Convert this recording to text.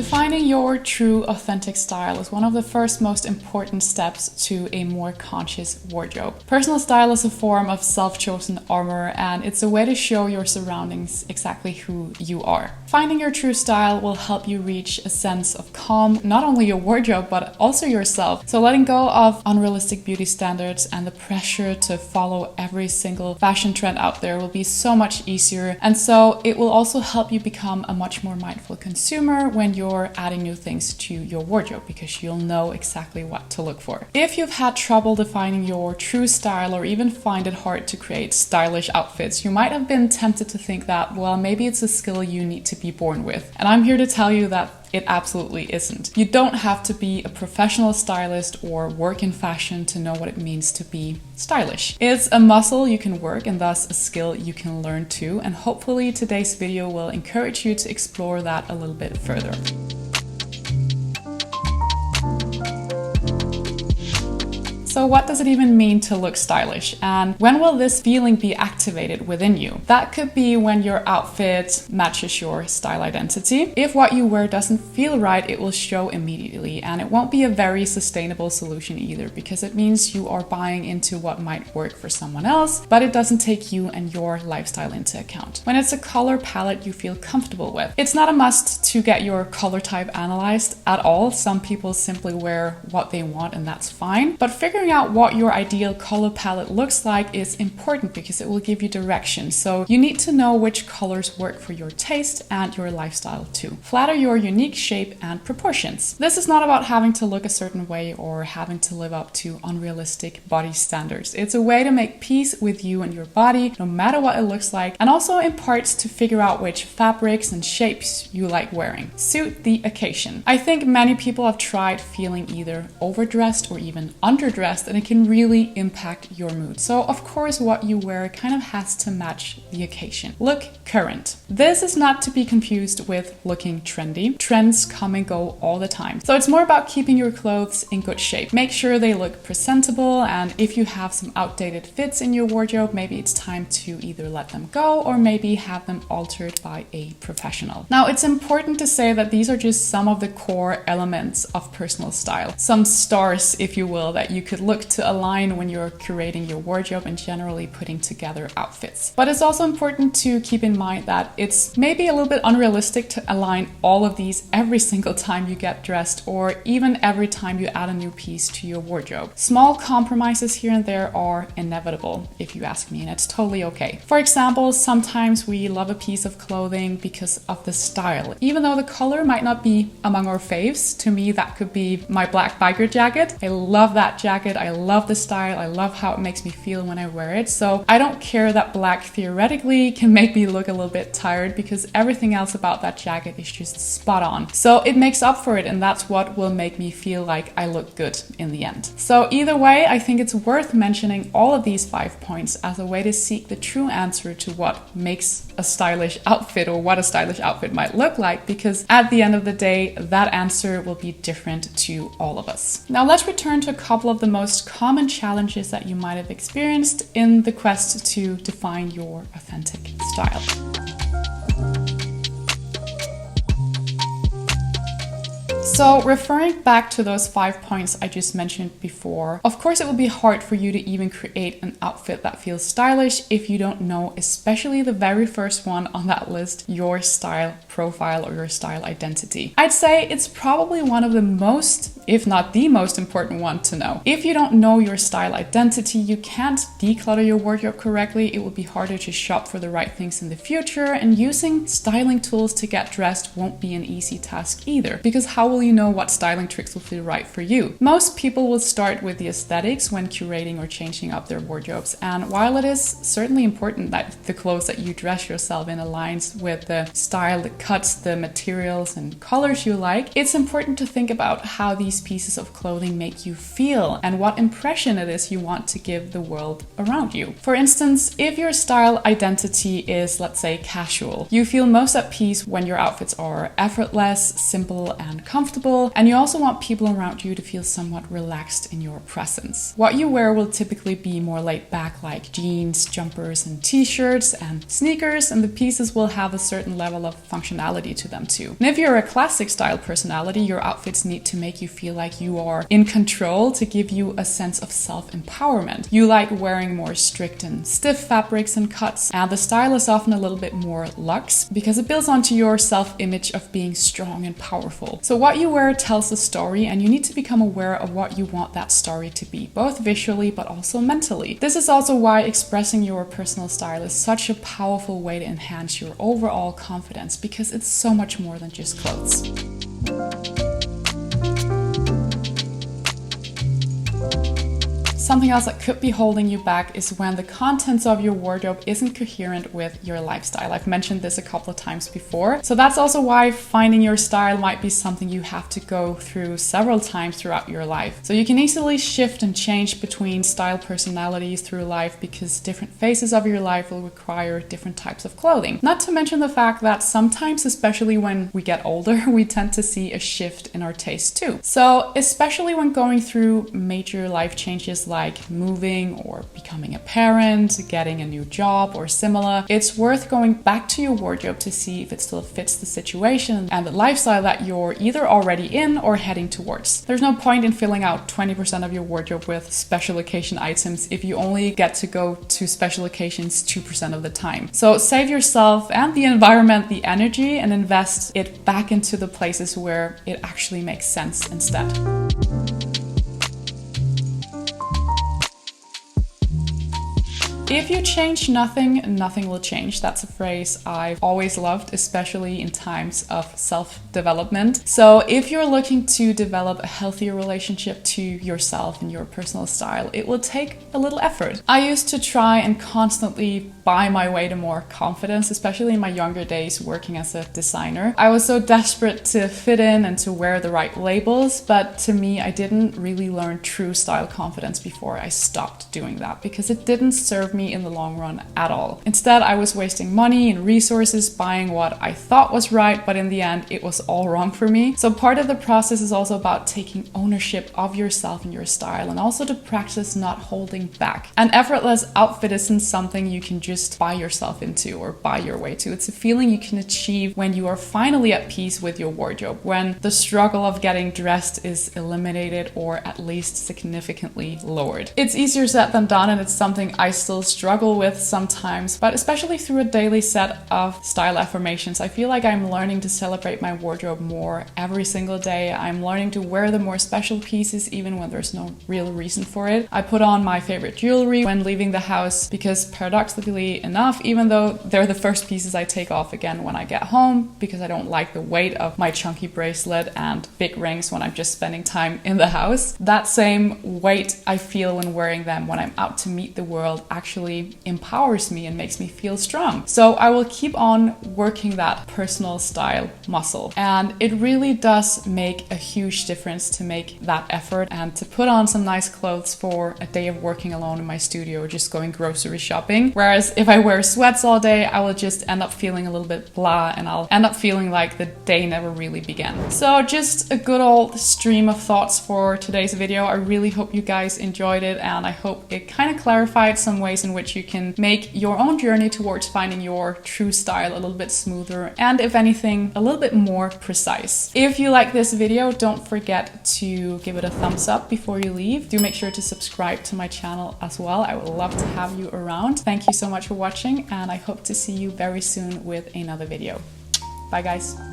Defining your true, authentic style is one of the first most important steps to a more conscious wardrobe. Personal style is a form of self-chosen armor, and it's a way to show your surroundings exactly who you are. Finding your true style will help you reach a sense of calm, not only your wardrobe, but also yourself. So letting go of unrealistic beauty standards and the pressure to follow every single fashion trend out there will be so much easier. And so it will also help you become a much more mindful consumer when you're adding new things to your wardrobe, because you'll know exactly what to look for. If you've had trouble defining your true style or even find it hard to create stylish outfits, you might have been tempted to think that, well, maybe it's a skill you need to be born with. And I'm here to tell you that it absolutely isn't. You don't have to be a professional stylist or work in fashion to know what it means to be stylish. It's a muscle you can work and thus a skill you can learn too. And hopefully today's video will encourage you to explore that a little bit further. So what does it even mean to look stylish? And when will this feeling be activated within you? That could be when your outfit matches your style identity. If what you wear doesn't feel right, it will show immediately, and it won't be a very sustainable solution either, because it means you are buying into what might work for someone else, but it doesn't take you and your lifestyle into account. When it's a color palette you feel comfortable with, it's not a must to get your color type analyzed at all. Some people simply wear what they want and that's fine, but figuring out what your ideal color palette looks like is important because it will give you direction. So you need to know which colors work for your taste and your lifestyle too. Flatter your unique shape and proportions. This is not about having to look a certain way or having to live up to unrealistic body standards. It's a way to make peace with you and your body, no matter what it looks like, and also in parts to figure out which fabrics and shapes you like wearing. Suit the occasion. I think many people have tried feeling either overdressed or even underdressed, and it can really impact your mood. So of course what you wear kind of has to match the occasion. Look current. This is not to be confused with looking trendy. Trends come and go all the time. So it's more about keeping your clothes in good shape. Make sure they look presentable, and if you have some outdated fits in your wardrobe, maybe it's time to either let them go or maybe have them altered by a professional. Now, it's important to say that these are just some of the core elements of personal style. Some stars, if you will, that you could look to align when you're curating your wardrobe and generally putting together outfits. But it's also important to keep in mind that it's maybe a little bit unrealistic to align all of these every single time you get dressed, or even every time you add a new piece to your wardrobe. Small compromises here and there are inevitable, if you ask me, and it's totally okay. For example, sometimes we love a piece of clothing because of the style. Even though the color might not be among our faves, to me that could be my black biker jacket. I love that jacket. I love the style. I love how it makes me feel when I wear it. So I don't care that black theoretically can make me look a little bit tired, because everything else about that jacket is just spot on. So it makes up for it, and that's what will make me feel like I look good in the end. So either way, I think it's worth mentioning all of these 5 points as a way to seek the true answer to what makes a stylish outfit, or what a stylish outfit might look like, because at the end of the day, that answer will be different to all of us. Now let's return to a couple of the most common challenges that you might have experienced in the quest to define your authentic style. So referring back to those 5 points I just mentioned before, of course it will be hard for you to even create an outfit that feels stylish if you don't know, especially the very first one on that list, your style profile or your style identity. I'd say it's probably one of the most, if not the most important one to know. If you don't know your style identity, you can't declutter your wardrobe correctly. It will be harder to shop for the right things in the future, and using styling tools to get dressed won't be an easy task either, because how will you know what styling tricks will feel right for you? Most people will start with the aesthetics when curating or changing up their wardrobes, and while it is certainly important that the clothes that you dress yourself in aligns with the style, the cuts, the materials and colors you like, it's important to think about how these pieces of clothing make you feel and what impression it is you want to give the world around you. For instance, if your style identity is, let's say, casual, you feel most at peace when your outfits are effortless, simple and comfortable, comfortable, and you also want people around you to feel somewhat relaxed in your presence. What you wear will typically be more laid back, like jeans, jumpers, and t-shirts and sneakers, and the pieces will have a certain level of functionality to them too. And if you're a classic style personality, your outfits need to make you feel like you are in control, to give you a sense of self-empowerment. You like wearing more strict and stiff fabrics and cuts, and the style is often a little bit more luxe because it builds onto your self-image of being strong and powerful. So what you wear tells a story, and you need to become aware of what you want that story to be, both visually but also mentally. This is also why expressing your personal style is such a powerful way to enhance your overall confidence, because it's so much more than just clothes. Something else that could be holding you back is when the contents of your wardrobe isn't coherent with your lifestyle. I've mentioned this a couple of times before. So that's also why finding your style might be something you have to go through several times throughout your life. So you can easily shift and change between style personalities through life, because different phases of your life will require different types of clothing. Not to mention the fact that sometimes, especially when we get older, we tend to see a shift in our taste too. So especially when going through major life changes like moving or becoming a parent, getting a new job or similar, it's worth going back to your wardrobe to see if it still fits the situation and the lifestyle that you're either already in or heading towards. There's no point in filling out 20% of your wardrobe with special occasion items if you only get to go to special occasions 2% of the time. So save yourself and the environment the energy and invest it back into the places where it actually makes sense instead. If you change nothing, nothing will change. That's a phrase I've always loved, especially in times of self-development. So if you're looking to develop a healthier relationship to yourself and your personal style, it will take a little effort. I used to try and constantly buy my way to more confidence, especially in my younger days working as a designer. I was so desperate to fit in and to wear the right labels, but to me, I didn't really learn true style confidence before I stopped doing that, because it didn't serve me in the long run at all. Instead, I was wasting money and resources buying what I thought was right, but in the end, it was all wrong for me. So part of the process is also about taking ownership of yourself and your style, and also to practice not holding back. An effortless outfit isn't something you can just buy yourself into or buy your way to. It's a feeling you can achieve when you are finally at peace with your wardrobe, when the struggle of getting dressed is eliminated or at least significantly lowered. It's easier said than done, and it's something I still struggle with sometimes, but especially through a daily set of style affirmations, I feel like I'm learning to celebrate my wardrobe more every single day. I'm learning to wear the more special pieces even when there's no real reason for it. I put on my favorite jewelry when leaving the house because, paradoxically enough, even though they're the first pieces I take off again when I get home, because I don't like the weight of my chunky bracelet and big rings when I'm just spending time in the house, that same weight I feel when wearing them when I'm out to meet the world actually empowers me and makes me feel strong. So I will keep on working that personal style muscle. And it really does make a huge difference to make that effort and to put on some nice clothes for a day of working alone in my studio or just going grocery shopping. Whereas if I wear sweats all day, I will just end up feeling a little bit blah, and I'll end up feeling like the day never really began. So just a good old stream of thoughts for today's video. I really hope you guys enjoyed it, and I hope it kind of clarified some ways in which you can make your own journey towards finding your true style a little bit smoother, and if anything, a little bit more precise. If you like this video, don't forget to give it a thumbs up before you leave. Do make sure to subscribe to my channel as well. I would love to have you around. Thank you so much for watching, and I hope to see you very soon with another video. Bye guys.